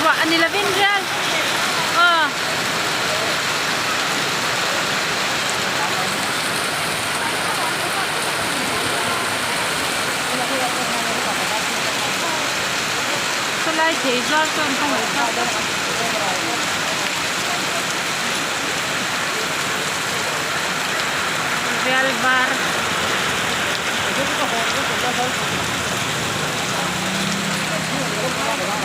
Buwaan nila Vinjal. Oh. Sulay Hazel to ang pangwita. Real Bar.